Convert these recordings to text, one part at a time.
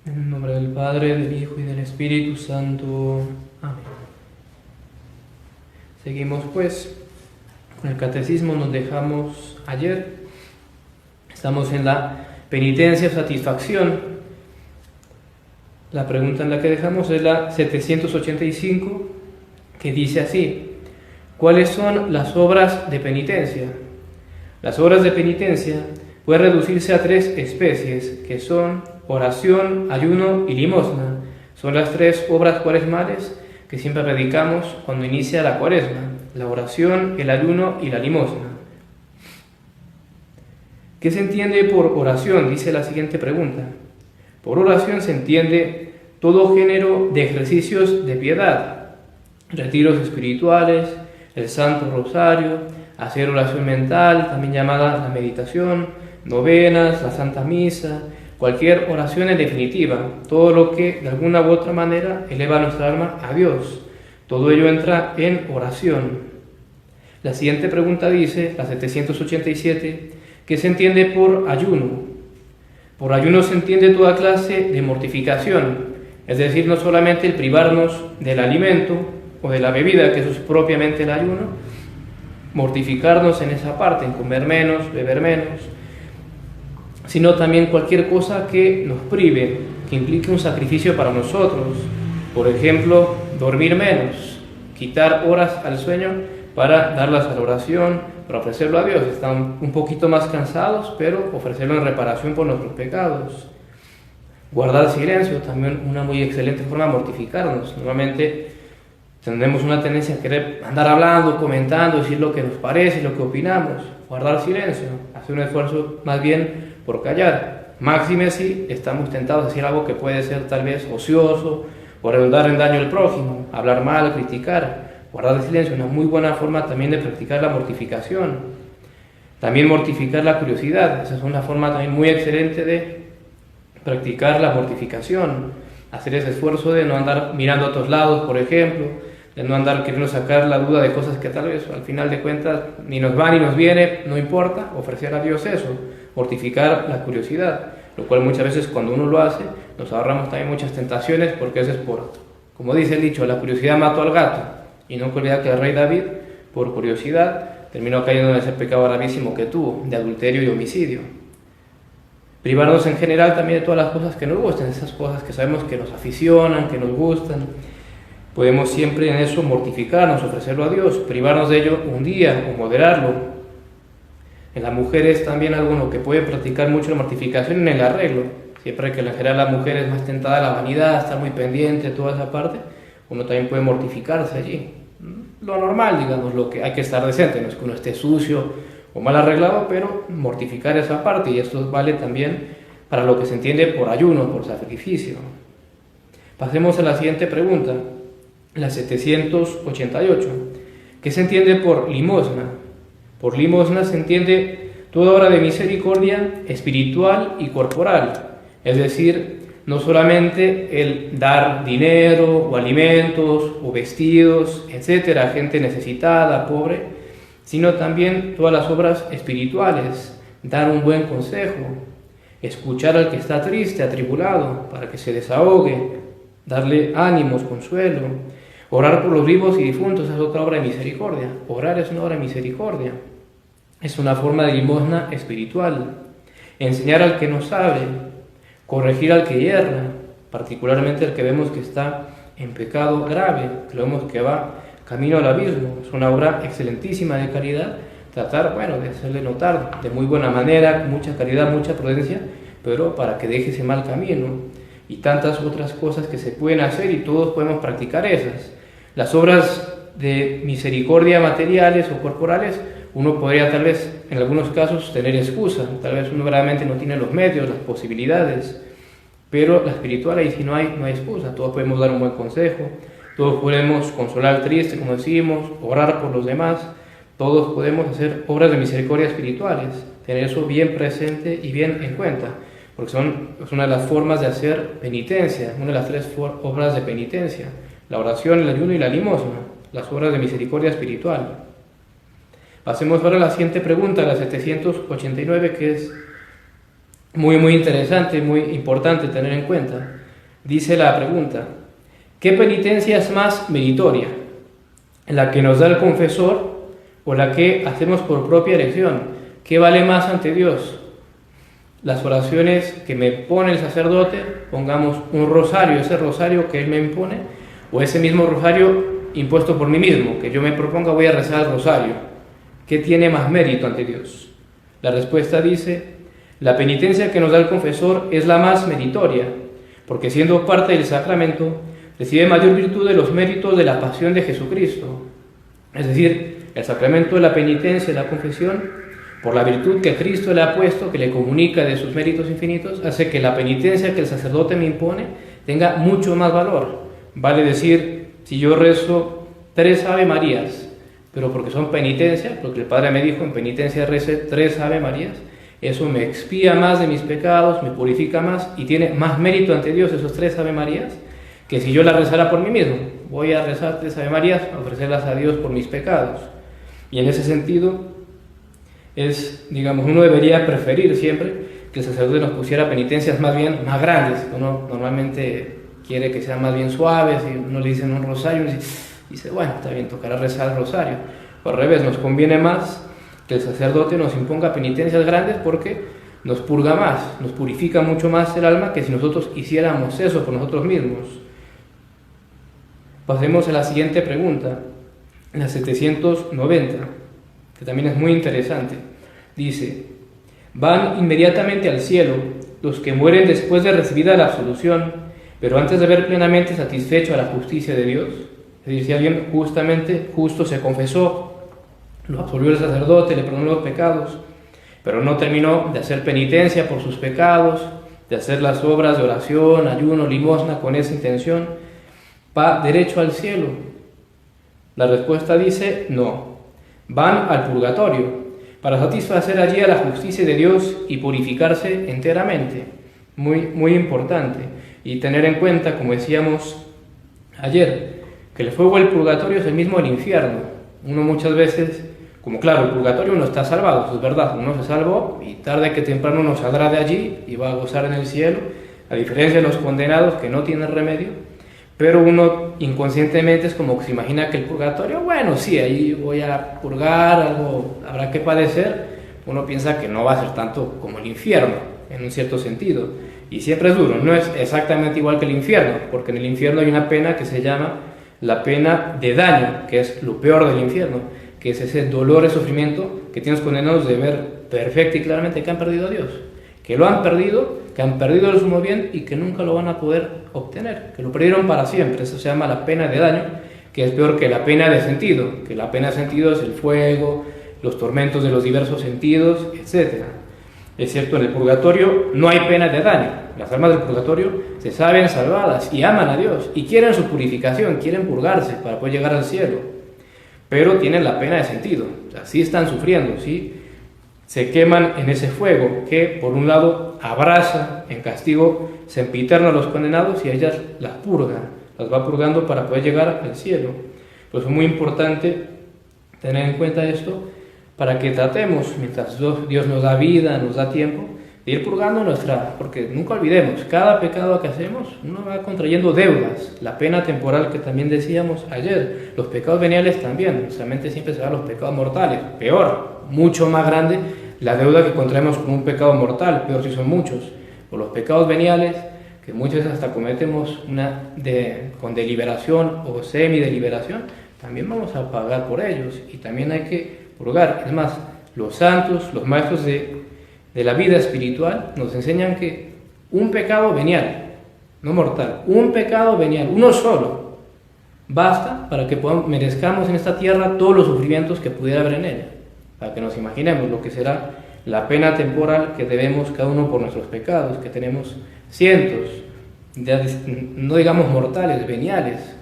En nombre del Padre, del Hijo y del Espíritu Santo. Amén. Seguimos pues con el catecismo, nos dejamos ayer. Estamos en la penitencia o satisfacción. La pregunta en la que dejamos es la 785, que dice así: ¿cuáles son las obras de penitencia? Las obras de penitencia pueden reducirse a tres especies, que son oración, ayuno y limosna. Son las tres obras cuaresmales que siempre predicamos cuando inicia la cuaresma: la oración, el ayuno y la limosna. ¿Qué se entiende por oración? Dice la siguiente pregunta. Por oración se entiende todo género de ejercicios de piedad, retiros espirituales, el Santo Rosario, hacer oración mental, también llamada la meditación, novenas, la Santa Misa, cualquier oración en definitiva, todo lo que de alguna u otra manera eleva nuestra alma a Dios. Todo ello entra en oración. La siguiente pregunta dice, la 787, ¿qué se entiende por ayuno? Por ayuno se entiende toda clase de mortificación, es decir, no solamente el privarnos del alimento o de la bebida, que eso es propiamente el ayuno, mortificarnos en esa parte, en comer menos, beber menos, sino también cualquier cosa que nos prive, que implique un sacrificio para nosotros. Por ejemplo, dormir menos, quitar horas al sueño para darlas a la oración, para ofrecerlo a Dios. Están un poquito más cansados, pero ofrecerlo en reparación por nuestros pecados. Guardar silencio, también una muy excelente forma de mortificarnos. Normalmente tenemos una tendencia a querer andar hablando, comentando, decir lo que nos parece, lo que opinamos. Guardar silencio, hacer un esfuerzo más bien por callar. Máxime si estamos tentados a decir algo que puede ser tal vez ocioso o redundar en daño al prójimo, hablar mal, criticar. Guardar silencio, una muy buena forma también de practicar la mortificación. También mortificar la curiosidad, esa es una forma también muy excelente de practicar la mortificación. Hacer ese esfuerzo de no andar mirando a otros lados, por ejemplo, de no andar queriendo sacar la duda de cosas que tal vez al final de cuentas ni nos va ni nos viene, no importa, ofrecer a Dios eso, mortificar la curiosidad, lo cual muchas veces cuando uno lo hace nos ahorramos también muchas tentaciones, porque eso es como dice el dicho, la curiosidad mató al gato. Y no olvidar que el rey David, por curiosidad, terminó cayendo en ese pecado gravísimo que tuvo, de adulterio y homicidio. Privarnos en general también de todas las cosas que nos gustan, esas cosas que sabemos que nos aficionan, que nos gustan. Podemos siempre en eso mortificarnos, ofrecerlo a Dios, privarnos de ello un día o moderarlo. En las mujeres también algo que puede practicar mucho la mortificación en el arreglo. Siempre que en general la mujer es más tentada a la vanidad, está muy pendiente de toda esa parte, uno también puede mortificarse allí. Lo normal, digamos, lo que hay que estar decente, no es que uno esté sucio o mal arreglado, pero mortificar esa parte, y esto vale también para lo que se entiende por ayuno, por sacrificio. Pasemos a la siguiente pregunta, la 788. ¿Qué se entiende por limosna? Por limosna se entiende toda obra de misericordia espiritual y corporal, es decir, no solamente el dar dinero o alimentos o vestidos, etcétera, a gente necesitada, pobre, sino también todas las obras espirituales, dar un buen consejo, escuchar al que está triste, atribulado, para que se desahogue, darle ánimos, consuelo, orar por los vivos y difuntos, es otra obra de misericordia. Orar es una obra de misericordia, es una forma de limosna espiritual. Enseñar al que no sabe, corregir al que yerra, particularmente al que vemos que está en pecado grave, que vemos que va camino al abismo. Es una obra excelentísima de caridad, tratar, de hacerle notar de muy buena manera, con mucha caridad, mucha prudencia, pero para que deje ese mal camino. Y tantas otras cosas que se pueden hacer, y todos podemos practicar esas. Las obras de misericordia materiales o corporales, uno podría tal vez en algunos casos tener excusa, tal vez uno realmente no tiene los medios, las posibilidades, pero la espiritual ahí sí no hay excusa. Todos podemos dar un buen consejo, todos podemos consolar al triste, como decimos, orar por los demás, todos podemos hacer obras de misericordia espirituales, tener eso bien presente y bien en cuenta, porque es una de las formas de hacer penitencia, una de las tres obras de penitencia: la oración, el ayuno y la limosna, las obras de misericordia espiritual. Pasemos ahora a la siguiente pregunta, la 789, que es: muy interesante, muy importante tener en cuenta. Dice la pregunta: ¿qué penitencia es más meritoria? ¿La que nos da el confesor o la que hacemos por propia elección? ¿Qué vale más ante Dios? Las oraciones que me pone el sacerdote, pongamos un rosario, ese rosario que él me impone, o ese mismo rosario impuesto por mí mismo, que yo me proponga voy a rezar el rosario. ¿Qué tiene más mérito ante Dios? La respuesta dice: la penitencia que nos da el confesor es la más meritoria, porque siendo parte del sacramento, recibe mayor virtud de los méritos de la pasión de Jesucristo. Es decir, el sacramento de la penitencia y la confesión, por la virtud que Cristo le ha puesto, que le comunica de sus méritos infinitos, hace que la penitencia que el sacerdote me impone tenga mucho más valor. Vale decir, si yo rezo 3 Ave Marías, pero porque son penitencia, porque el Padre me dijo en penitencia rece 3 Ave Marías, eso me expía más de mis pecados, me purifica más y tiene más mérito ante Dios esos 3 Ave Marías que si yo las rezara por mí mismo. Voy a rezar 3 Ave Marías, a ofrecerlas a Dios por mis pecados. Y en ese sentido, uno debería preferir siempre que el sacerdote nos pusiera penitencias más grandes. Uno normalmente quiere que sean más bien suaves, y uno le dice un rosario, y dice, bueno, está bien, tocará rezar el rosario. O al revés, nos conviene más que el sacerdote nos imponga penitencias grandes porque nos purga más, nos purifica mucho más el alma que si nosotros hiciéramos eso por nosotros mismos. Pasemos a la siguiente pregunta, la 790, que también es muy interesante. Dice: van inmediatamente al cielo los que mueren después de recibida la absolución, pero antes de haber plenamente satisfecho a la justicia de Dios. Es decir, si alguien justo se confesó, lo absolvió el sacerdote, le perdonó los pecados, pero no terminó de hacer penitencia por sus pecados, de hacer las obras de oración, ayuno, limosna con esa intención, va derecho al cielo. La respuesta dice no, van al purgatorio para satisfacer allí a la justicia de Dios y purificarse enteramente. Muy importante. Y tener en cuenta, como decíamos ayer, que el fuego del purgatorio es el mismo del infierno. Uno muchas veces, como claro, el purgatorio uno está salvado, eso es verdad, uno se salvó y tarde que temprano uno saldrá de allí y va a gozar en el cielo, a diferencia de los condenados que no tienen remedio, pero uno inconscientemente es como que se imagina que el purgatorio, bueno, sí, ahí voy a purgar, algo habrá que padecer. Uno piensa que no va a ser tanto como el infierno, en un cierto sentido, y siempre es duro, no es exactamente igual que el infierno, porque en el infierno hay una pena que se llama la pena de daño, que es lo peor del infierno, que es ese dolor y sufrimiento que tienen los condenados de ver perfecta y claramente que han perdido a Dios, que lo han perdido, que han perdido el sumo bien y que nunca lo van a poder obtener, que lo perdieron para siempre. Eso se llama la pena de daño, que es peor que la pena de sentido, que la pena de sentido es el fuego, los tormentos de los diversos sentidos, etc. Es cierto, en el purgatorio no hay pena de daño. Las almas del purgatorio se saben salvadas y aman a Dios y quieren su purificación, quieren purgarse para poder llegar al cielo, pero tienen la pena de sentido. O sea, sí están sufriendo, sí se queman en ese fuego que por un lado abraza en castigo sempiterno a los condenados y a ellas las purga, las va purgando para poder llegar al cielo. Pues es muy importante tener en cuenta esto para que tratemos, mientras Dios nos da vida, nos da tiempo, de ir purgando porque nunca olvidemos, cada pecado que hacemos uno va contrayendo deudas, la pena temporal que también decíamos ayer, los pecados veniales también, nuestra mente siempre se va a los pecados mortales, peor, mucho más grande la deuda que contraemos con un pecado mortal, peor si son muchos, o los pecados veniales, que muchas veces hasta cometemos con deliberación o semideliberación, también vamos a pagar por ellos, y también hay que purgar. Es más, los santos, los maestros de la vida espiritual nos enseñan que un pecado venial, no mortal, un pecado venial, uno solo, basta para que merezcamos en esta tierra todos los sufrimientos que pudiera haber en ella, para que nos imaginemos lo que será la pena temporal que debemos cada uno por nuestros pecados, que tenemos cientos, no digamos mortales, veniales.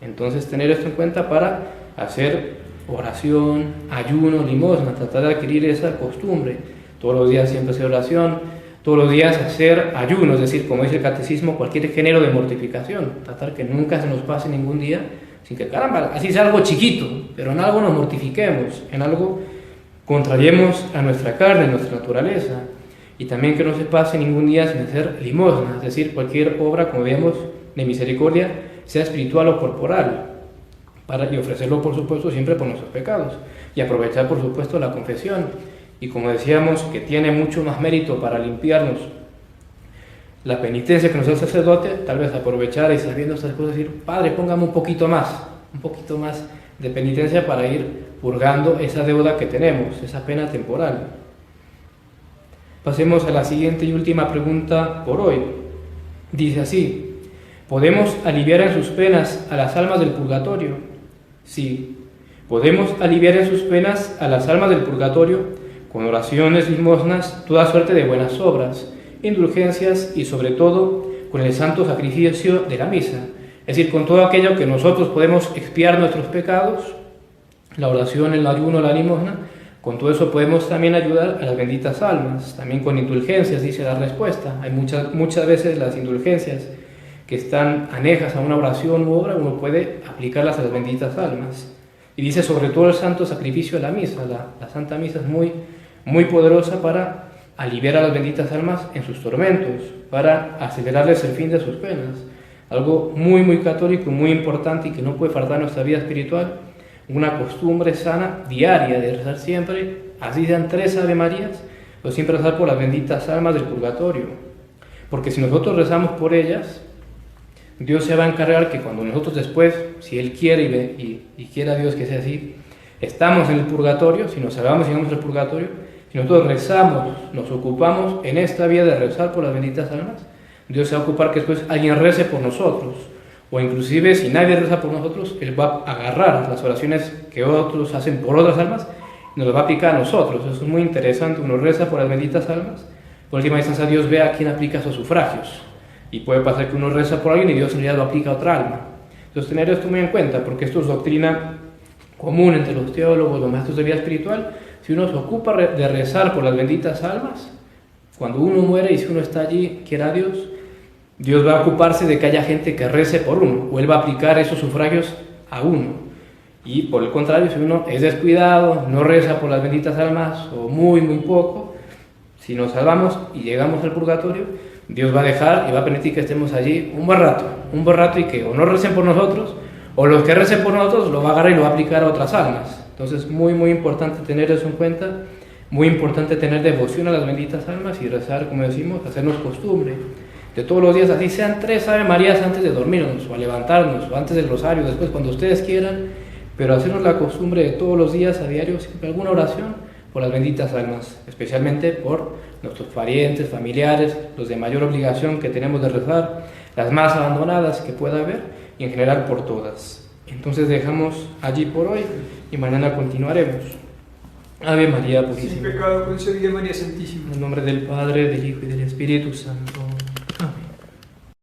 Entonces tener esto en cuenta para hacer oración, ayuno, limosna, tratar de adquirir esa costumbre. Todos los días siempre hacer oración, todos los días hacer ayuno, es decir, como dice el catecismo, cualquier género de mortificación, tratar que nunca se nos pase ningún día, sin que caramba, así sea algo chiquito, pero en algo nos mortifiquemos, en algo contrariemos a nuestra carne, a nuestra naturaleza. y también que no se pase ningún día sin hacer limosna, es decir, cualquier obra, como vemos, de misericordia, sea espiritual o corporal, y ofrecerlo, por supuesto, siempre por nuestros pecados, y aprovechar, por supuesto, la confesión, y como decíamos, que tiene mucho más mérito para limpiarnos la penitencia que nos da el sacerdote, tal vez aprovechar y sabiendo estas cosas, decir, Padre, póngame un poquito más de penitencia para ir purgando esa deuda que tenemos, esa pena temporal. Pasemos a la siguiente y última pregunta por hoy. Dice así: ¿podemos aliviar en sus penas a las almas del purgatorio? Sí, podemos aliviar en sus penas a las almas del purgatorio con oraciones, limosnas, toda suerte de buenas obras, indulgencias y sobre todo con el santo sacrificio de la misa, es decir, con todo aquello que nosotros podemos expiar nuestros pecados, la oración, el ayuno, la limosna. Con todo eso podemos también ayudar a las benditas almas, también con indulgencias, dice la respuesta. Hay muchas veces las indulgencias que están anejas a una oración u obra, uno puede aplicarlas a las benditas almas. Y dice sobre todo el santo sacrificio de la misa. La Santa Misa es muy poderosa para aliviar a las benditas almas en sus tormentos, para acelerarles el fin de sus penas. Algo muy católico, muy importante y que no puede faltar en nuestra vida espiritual, una costumbre sana, diaria, de rezar siempre, así sean 3 Ave Marías, o siempre rezar por las benditas almas del purgatorio. Porque si nosotros rezamos por ellas, Dios se va a encargar que cuando nosotros después, si Él quiere y quiera Dios que sea así, estamos en el purgatorio, si nos salvamos y llegamos al purgatorio, si nosotros rezamos, nos ocupamos en esta vida de rezar por las benditas almas, Dios se va a ocupar que después alguien rece por nosotros. O inclusive si nadie reza por nosotros, Él va a agarrar las oraciones que otros hacen por otras almas y nos las va a aplicar a nosotros. Eso es muy interesante. Uno reza por las benditas almas, por última instancia Dios ve a quién aplica esos sufragios. Y puede pasar que uno reza por alguien y Dios en realidad lo aplica a otra alma. Entonces tener esto muy en cuenta, porque esto es doctrina común entre los teólogos, los maestros de vida espiritual. Si uno se ocupa de rezar por las benditas almas, cuando uno muere y si uno está allí, quiera Dios va a ocuparse de que haya gente que rece por uno, o Él va a aplicar esos sufragios a uno. Y por el contrario, si uno es descuidado, no reza por las benditas almas, o muy poco, si nos salvamos y llegamos al purgatorio, Dios va a dejar y va a permitir que estemos allí un buen rato y que o no recen por nosotros, o los que recen por nosotros lo va a agarrar y lo va a aplicar a otras almas. Entonces muy importante tener eso en cuenta, muy importante tener devoción a las benditas almas y rezar, como decimos, hacernos costumbre de todos los días, así sean 3 Ave Marías antes de dormirnos, o a levantarnos, o antes del rosario, después cuando ustedes quieran, pero hacernos la costumbre de todos los días, a diario, siempre alguna oración por las benditas almas, especialmente por nuestros parientes, familiares, los de mayor obligación que tenemos de rezar, las más abandonadas que pueda haber, y en general por todas. Entonces dejamos allí por hoy, y mañana continuaremos. Ave María Purísima. Sin pecado concebida, María Santísima. En el nombre del Padre, del Hijo y del Espíritu Santo.